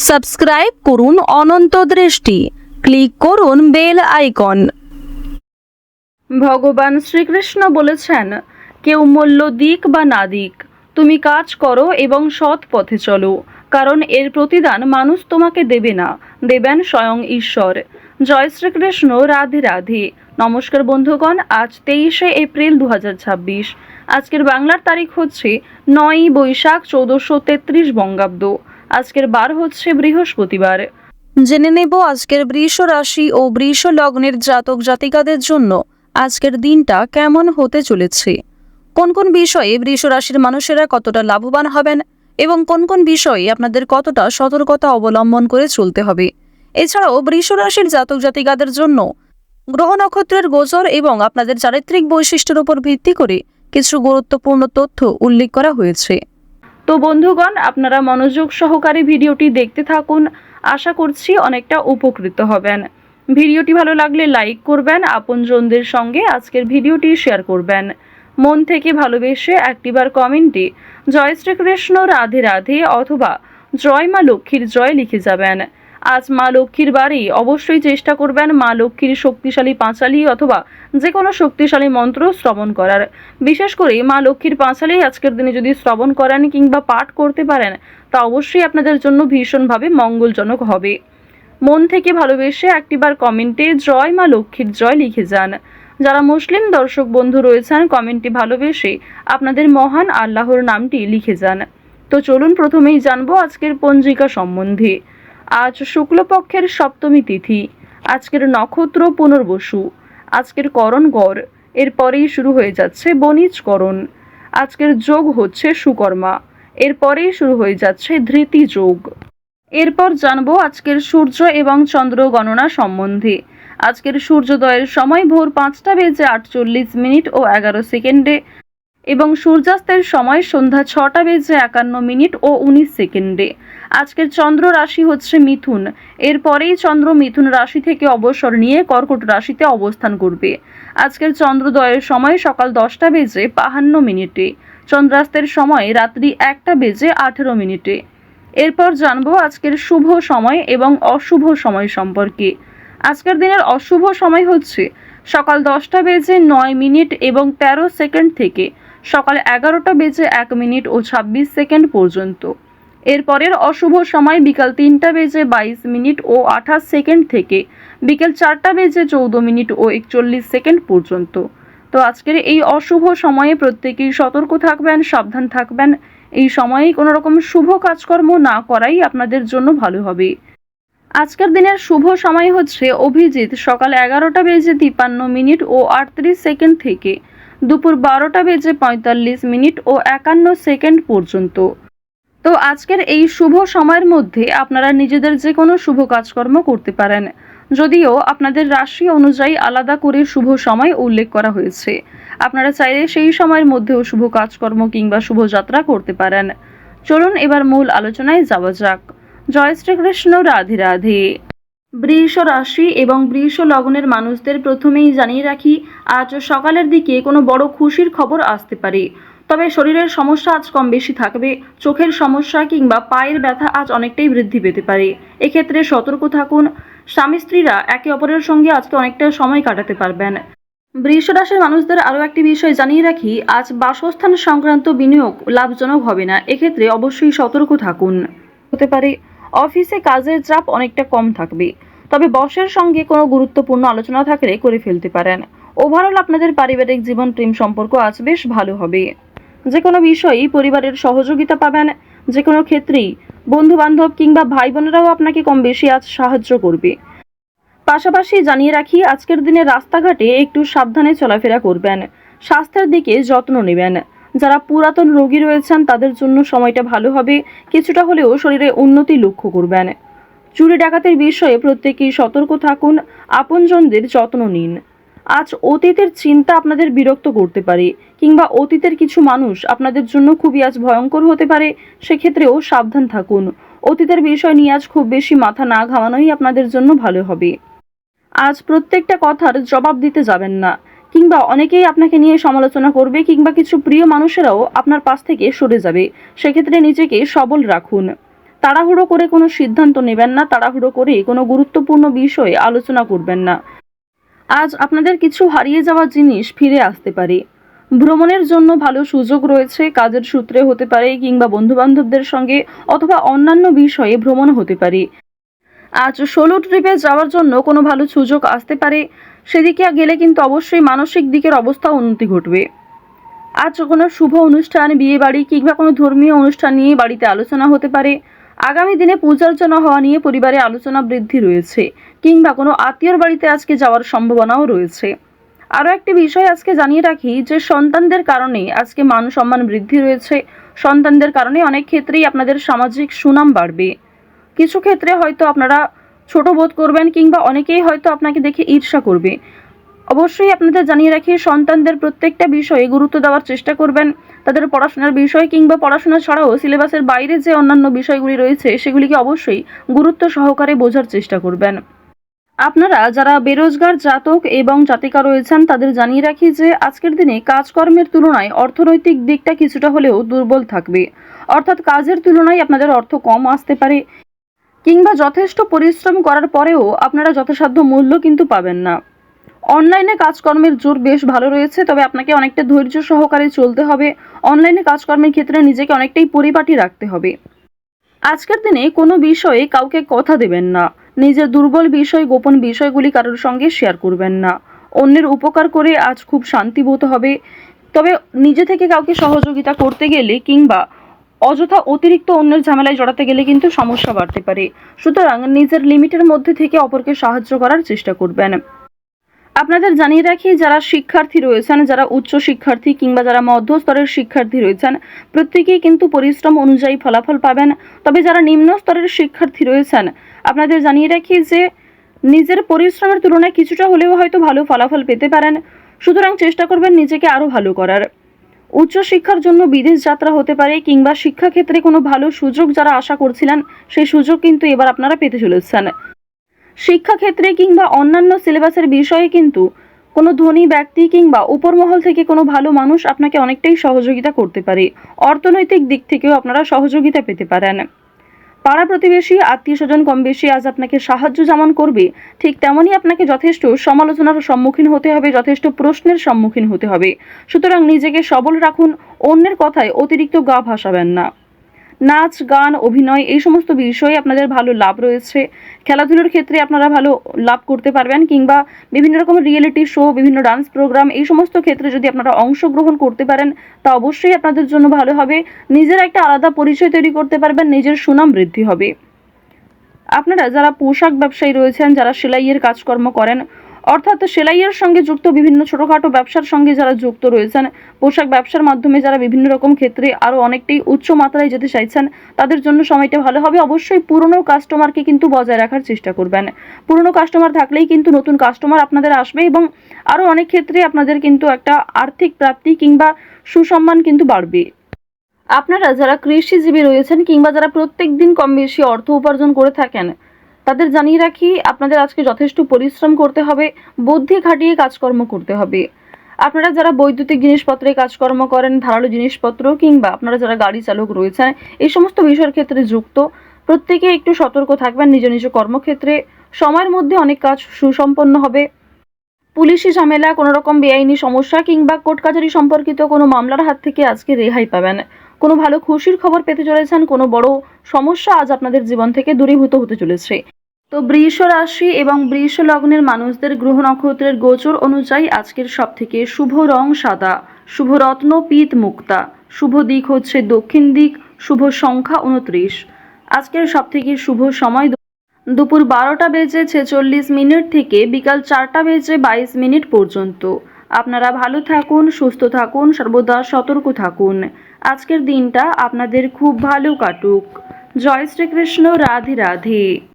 Subscribe করুন অনন্ত দৃষ্টি, click করুন বেল আইকন। ভগবান শ্রীকৃষ্ণ বলেছেন, কেউ মূল্য দিক বা না দিক, তুমি কাজ করো এবং সৎ পথে চলো, কারণ এর প্রতিদান মানুষ তোমাকে দেবে না, দেবেন স্বয়ং ঈশ্বর। জয় শ্রীকৃষ্ণ, রাধে রাধে। নমস্কার বন্ধুগণ, আজ 23শে এপ্রিল 2026। আজকের বাংলার তারিখ হচ্ছে 9ই বৈশাখ 1433 বঙ্গাব্দ। আজকের বার হচ্ছে বৃহস্পতিবার। জেনে নেব আজকের বৃষ রাশি ও বৃষ লগ্নের জাতক জাতিকাদের জন্য আজকের দিনটা কেমন হতে চলেছে, কোন কোন বিষয়ে বৃষ রাশির মানুষেরা কতটা লাভবান হবেন এবং কোন কোন বিষয়ে আপনাদের কতটা সতর্কতা অবলম্বন করে চলতে হবে। এছাড়াও বৃষ রাশির জাতক জাতিকাদের জন্য গ্রহ নক্ষত্রের গোচর এবং আপনাদের চারিত্রিক বৈশিষ্ট্যের উপর ভিত্তি করে কিছু গুরুত্বপূর্ণ তথ্য উল্লেখ করা হয়েছে। তো বন্ধুগণ, আপনারা মনোযোগ সহকারে ভিডিওটি দেখতে থাকুন, আশা করছি অনেকটা উপকৃত হবেন। ভিডিওটি ভালো লাগলে লাইক করবেন, আপনজনদের সঙ্গে আজকের ভিডিওটি শেয়ার করবেন। মন থেকে ভালোবেসে একটিবার কমেন্টে জয় শ্রীকৃষ্ণ, রাধে রাধে অথবা জয় মা লক্ষ্মীর জয় লিখে যাবেন। আজ মা লক্ষ্মীর বারে অবশ্যই চেষ্টা করবেন মা লক্ষ্মীর শক্তিশালী পাঁচালী অথবা যে কোনো শক্তিশালী মন্ত্র শ্রবণ করার। বিশেষ করে মা লক্ষ্মীর পাঁচালী আজকের দিনে যদি শ্রবণ করেন কিংবা পাঠ করতে পারেন, তা অবশ্যই আপনাদের জন্য ভীষণভাবে মঙ্গলজনক হবে। মন থেকে ভালোবেসে একটিবার কমেন্টে জয় মা লক্ষ্মীর জয় লিখে যান। যারা মুসলিম দর্শক বন্ধু রয়েছেন, কমেন্টে ভালোবেসে আপনাদের মহান আল্লাহর নামটি লিখে যান। তো চলুন প্রথমেই জানবো আজকের পঞ্জিকা সম্বন্ধে। আজ শুক্লপক্ষের সপ্তমী তিথি, আজকের নক্ষত্র পুনর্বসু, আজকের করণ গড়, এরপরেই শুরু হয়ে যাচ্ছে বণিজকরণ। আজকের যোগ হচ্ছে সুকর্মা, এরপরেই শুরু হয়ে যাচ্ছে ধৃতি যোগ। এরপর জানবো আজকের সূর্য এবং চন্দ্র গণনা সম্বন্ধে। আজকের সূর্যোদয়ের সময় ভোর 5টা বেজে 48 মিনিট ও 11 সেকেন্ডে এবং সূর্যাস্তের সময় সন্ধ্যা 6টা বেজে 51 মিনিট ও 19 সেকেন্ডে। আজকের চন্দ্র রাশি হচ্ছে মিথুন, এরপরেই চন্দ্র মিথুন রাশি থেকে অবসর নিয়ে কর্কট রাশিতে অবস্থান করবে। আজকের চন্দ্রোদয়ের সময় সকাল 10টা বেজে 52 মিনিটে, চন্দ্রাস্তের সময় রাত্রি 1টা বেজে 18 মিনিটে। এরপর জানবো আজকের শুভ সময় এবং অশুভ সময় সম্পর্কে। আজকের দিনের অশুভ সময় হচ্ছে সকাল 10টা বেজে 9 মিনিট এবং 13 সেকেন্ড থেকে সকাল 11টা বেজে 1 মিনিট ও 26 সেকেন্ড পর্যন্ত। এরপরের অশুভ সময় বিকাল 3টা বেজে 22 মিনিট ও 28 সেকেন্ড থেকে বিকেল 4টা বেজে 14 মিনিট ও 41 সেকেন্ড পর্যন্ত। তো আজকের এই অশুভ সময়ে প্রত্যেকেই সতর্ক থাকবেন, সাবধান থাকবেন। এই সময়ে কোনো রকম শুভ কাজকর্ম না করাই আপনাদের জন্য ভালো হবে। আজকের দিনের শুভ সময় হচ্ছে অভিজিৎ সকাল 11টা বেজে 53 মিনিট ও 38 সেকেন্ড থেকে দুপুর 12টা বেজে 45 মিনিট ও 51 সেকেন্ড পর্যন্ত। তো আজকের এই শুভ সময়ের মধ্যে আপনারা নিজেদের যে কোনো শুভ কাজকর্ম করতে পারেন, যদিও আপনাদের রাশি অনুযায়ী আলাদা করে শুভ সময় উল্লেখ করা হয়েছে। আপনারা চাইলে সেই সময়ের মধ্যেও শুভ কাজকর্ম কিংবা শুভযাত্রা করতে পারেন। চলুন এবার মূল আলোচনায় যাওয়া যাক। জয় শ্রীকৃষ্ণ, রাধে রাধে। বৃষ রাশি এবং বৃষ লগ্নের মানুষদের প্রথমেই জানিয়ে রাখি, আজ সকালের দিকে কোনো বড় খুশির খবর আসতে পারে, তবে শরীরের সমস্যা আজ কম বেশি থাকবে। চোখের সমস্যা কিংবা পায়ের ব্যথা আজ অনেকটাই বৃদ্ধি পেতে পারে, এক্ষেত্রে সতর্ক থাকুন। স্বামী স্ত্রীরা একে অপরের সঙ্গে আজকে অনেকটা সময় কাটাতে পারবেন। বৃষ রাশির মানুষদের আরও একটি বিষয় জানিয়ে রাখি, আজ বাসস্থান সংক্রান্ত বিনিয়োগ লাভজনক হবে না, এক্ষেত্রে অবশ্যই সতর্ক থাকুন। হতে পারে অফিসে কাজের চাপ অনেকটা কম থাকবে, তবে বসের সঙ্গে কোনো গুরুত্বপূর্ণ আলোচনা থাকলে করে ফেলতে পারেন। ওভারঅল আপনাদের পারিবারিক জীবন প্রেম সম্পর্ক আজ বেশ ভালো হবে। যে কোনো বিষয়েই পরিবারের সহযোগিতা পাবেন, যে কোনো ক্ষেত্রেই বন্ধু বান্ধব কিংবা ভাই বোনেরাও আপনাকে কম বেশি আজ সাহায্য করবে। পাশাপাশি জানিয়ে রাখি, আজকের দিনে রাস্তাঘাটে একটু সাবধানে চলাফেরা করবেন, স্বাস্থ্যের দিকে যত্ন নেবেন। যারা পুরাতন রোগী রয়েছেন তাদের জন্য সময়টা ভালো হবে, কিছুটা হলেও শরীরে উন্নতি লক্ষ্য করবেন। চুরি ডাকাতির বিষয়ে প্রত্যেকেই সতর্ক থাকুন, আপনজনদের যত্ন নিন। আজ অতীতের চিন্তা আপনাদের বিরক্ত করতে পারে কিংবা অতীতের কিছু মানুষ আপনাদের জন্য খুবই আজ ভয়ঙ্কর হতে পারে, সেক্ষেত্রেও সাবধান থাকুন। অতীতের বিষয় নিয়ে আজ খুব বেশি মাথা না ঘামানোই আপনাদের জন্য ভালো হবে। আজ প্রত্যেকটা কথার জবাব দিতে যাবেন না, কিংবা অনেকেই আপনাকে নিয়ে সমালোচনা করবে কিংবা কিছু প্রিয় মানুষেরাও আপনার পাশ থেকে সরে যাবে, সেক্ষেত্রে নিজেকে সবল রাখুন। তাড়াহুড়ো করে কোনো সিদ্ধান্ত নেবেন না, তাড়াহুড়ো করে কোনো গুরুত্বপূর্ণ বিষয়ে আলোচনা করবেন না। আজ আপনাদের কিছু হারিয়ে যাওয়া জিনিস ফিরে আসতে পারে। ভ্রমণের জন্য ভালো সুযোগ রয়েছে, কাজের সূত্রে হতে পারে কিংবা বন্ধুবান্ধবদের সঙ্গে অথবা অন্যান্য বিষয়ে ভ্রমণ হতে পারে। আজ সোলো ট্রিপে যাওয়ার জন্য কোনো ভালো সুযোগ আসতে পারে, সেদিকে গেলে কিন্তু অবশ্যই মানসিক দিকের অবস্থা উন্নতি ঘটবে। আজ কোনো শুভ অনুষ্ঠান, বিয়ে বাড়ি কিংবা কোনো ধর্মীয় অনুষ্ঠান নিয়ে বাড়িতে আলোচনা হতে পারে। আগামী দিনে পূজার্চনা হওয়া নিয়ে পরিবারে আলোচনা বৃদ্ধি রয়েছে, কিংবা কোনো আত্মীয়র বাড়িতে আজকে যাওয়ার সম্ভাবনাও রয়েছে। আরও একটি বিষয় আজকে জানিয়ে রাখি যে সন্তানদের কারণে আজকে মান সম্মান বৃদ্ধি রয়েছে। সন্তানদের কারণে অনেক ক্ষেত্রেই আপনাদের সামাজিক সুনাম বাড়বে। কিছু ক্ষেত্রে হয়তো আপনারা ছোট বোধ করবেন কিংবা অনেকেই হয়তো আপনাকে দেখে ঈর্ষা করবে। অবশ্যই আপনাদের জানিয়ে রাখি, সন্তানদের প্রত্যেকটা বিষয়ে গুরুত্ব দেওয়ার চেষ্টা করবেন। তাদের পড়াশোনার বিষয় কিংবা পড়াশোনা ছাড়াও সিলেবাসের বাইরে যে অন্যান্য বিষয়গুলি রয়েছে সেগুলিকে অবশ্যই গুরুত্ব সহকারে বোঝার চেষ্টা করবেন। আপনারা যারা বেরোজগার জাতক এবং জাতিকা রয়েছেন তাদের জানিয়ে রাখি যে আজকের দিনে কাজকর্মের তুলনায় অর্থনৈতিক দিকটা কিছুটা হলেও দুর্বল থাকবে। অর্থাৎ কাজের তুলনায় আপনাদের অর্থ কম আসতে পারে, কিংবা যথেষ্ট পরিশ্রম করার পরেও আপনারা যথাসাধ্য মূল্য কিন্তু পাবেন না। অনলাইনে কাজকর্মের জোর বেশ ভালো রয়েছে, তবে আপনাকে অনেকটা ধৈর্য সহকারে চলতে হবে। অনলাইনে কাজকর্মের ক্ষেত্রে নিজেকে অনেকটাই পরিপাটি রাখতে হবে। আজকের দিনে কোনো বিষয়ে কাউকে কথা দেবেন না। নিজের দুর্বল বিষয়, গোপন বিষয়গুলি কারোর সঙ্গে শেয়ার করবেন না। অন্যের উপকার করে আজ খুব শান্তি বোধ হবে, তবে নিজে থেকে কাউকে সহযোগিতা করতে গেলে কিংবা অযথা অতিরিক্ত অন্যের ঝামেলায় জড়াতে গেলে কিন্তু সমস্যা বাড়তে পারে। সুতরাং নিজের লিমিটের মধ্যে থেকে অপরকে সাহায্য করার চেষ্টা করবেন। আপনাদের জানিয়ে রাখি, যারা শিক্ষার্থী রয়েছেন, যারা উচ্চ শিক্ষার্থী কিংবা যারা মধ্যস্তরের শিক্ষার্থী রয়েছেন, প্রত্যেকেই কিন্তু পরিশ্রম অনুযায়ী ফলাফল পাবেন। তবে যারা নিম্ন স্তরের শিক্ষার্থী রয়েছেন, আপনাদের জানিয়ে রাখি যে নিজের পরিশ্রমের তুলনায় কিছুটা হলেও হয়তো ভালো ফলাফল পেতে পারেন। সুতরাং চেষ্টা করবেন নিজেকে আরও ভালো করার। উচ্চশিক্ষার জন্য বিদেশ যাত্রা হতে পারে, কিংবা শিক্ষাক্ষেত্রে কোনো ভালো সুযোগ যারা আশা করছিলেন সেই সুযোগ কিন্তু এবার আপনারা পেতে চলেছেন। শিক্ষাক্ষেত্রে কিংবা অন্যান্য সিলেবাসের বিষয়ে কিন্তু কোনো ধনী ব্যক্তি কিংবা উপরমহল থেকে কোনো ভালো মানুষ আপনাকে অনেকটাই সহযোগিতা করতে পারে। অর্থনৈতিক দিক থেকেও আপনারা সহযোগিতা পেতে পারেন। পাড়া প্রতিবেশী, আত্মীয় স্বজন কম বেশি আজ আপনাকে সাহায্য যেমন করবে, ঠিক তেমনই আপনাকে যথেষ্ট সমালোচনার সম্মুখীন হতে হবে, যথেষ্ট প্রশ্নের সম্মুখীন হতে হবে। সুতরাং নিজেকে সবল রাখুন, অন্যের কথায় অতিরিক্ত গা ভাসাবেন না। নাচ, গান, অভিনয় এই সমস্ত বিষয়ে আপনাদের ভালো লাভ রয়েছে। খেলাধুলোর ক্ষেত্রে আপনারা ভালো লাভ করতে পারবেন, কিংবা বিভিন্ন রকমের রিয়েলিটি শো, বিভিন্ন ডান্স প্রোগ্রাম এই সমস্ত ক্ষেত্রে যদি আপনারা অংশগ্রহণ করতে পারেন তা অবশ্যই আপনাদের জন্য ভালো হবে। নিজের একটা আলাদা পরিচয় তৈরি করতে পারবেন, নিজের সুনাম বৃদ্ধি হবে। আপনারা যারা পোশাক ব্যবসায়ী রয়েছেন, যারা সেলাইয়ের কাজকর্ম করেন, অর্থাৎ সেলাইয়ের সঙ্গে যুক্ত বিভিন্ন ছোটোখাটো ব্যবসার সঙ্গে যারা যুক্ত রয়েছেন, পোশাক ব্যবসার মাধ্যমে যারা বিভিন্ন রকম ক্ষেত্রে আরও অনেকটাই উচ্চ মাত্রায় যেতে চাইছেন, তাদের জন্য সময়টা ভালো হবে। অবশ্যই পুরনো কাস্টমারকে কিন্তু বজায় রাখার চেষ্টা করবেন। পুরনো কাস্টমার থাকলেই কিন্তু নতুন কাস্টমার আপনাদের আসবে, এবং আরও অনেক ক্ষেত্রে আপনাদের কিন্তু একটা আর্থিক প্রাপ্তি কিংবা সুসম্মান কিন্তু বাড়বে। আপনারা যারা কৃষিজীবী রয়েছেন কিংবা যারা প্রত্যেক দিন কম বেশি অর্থ উপার্জন করে থাকেন, তাদের জানিয়ে রাখি আপনাদের আজকে যথেষ্ট পরিশ্রম করতে হবে, বুদ্ধি খাটিয়ে কাজকর্ম করতে হবে। আপনারা যারা বৈদ্যুতিক জিনিসপত্রে কাজকর্ম করেন, ধারালো জিনিসপত্র, কিংবা আপনারা যারা গাড়ি চালক রয়েছেন, এই সমস্ত বিষয়ের ক্ষেত্রে যুক্ত, প্রত্যেকে একটু সতর্ক থাকবেন নিজ নিজ কর্মক্ষেত্রে। সময়ের মধ্যে অনেক কাজ সুসম্পন্ন হবে। পুলিশি ঝামেলা, কোনো রকম বেআইনি সমস্যা কিংবা কোর্ট কাছারি সম্পর্কিত কোনো মামলার হাত থেকে আজকে রেহাই পাবেন। কোনো ভালো খুশির খবর পেতে চলেছেন, কোনো বড় সমস্যা আজ আপনাদের জীবন থেকে দূরীভূত হতে চলেছে। তো বৃষ রাশি এবং বৃষ লগ্নের মানুষদের গ্রহ নক্ষত্রের গোচর অনুযায়ী আজকের সবথেকে শুভ রং সাদা, শুভ রত্ন পিত মুক্তা, শুভ দিক হচ্ছে দক্ষিণ দিক, শুভ সংখ্যা 29। আজকের সবথেকে শুভ সময় দুপুর 12:46 থেকে বিকাল 4:22 পর্যন্ত। আপনারা ভালো থাকুন, সুস্থ থাকুন, সর্বদা সতর্ক থাকুন। আজকের দিনটা আপনাদের খুব ভালো কাটুক। জয় শ্রীকৃষ্ণ, রাধে রাধে।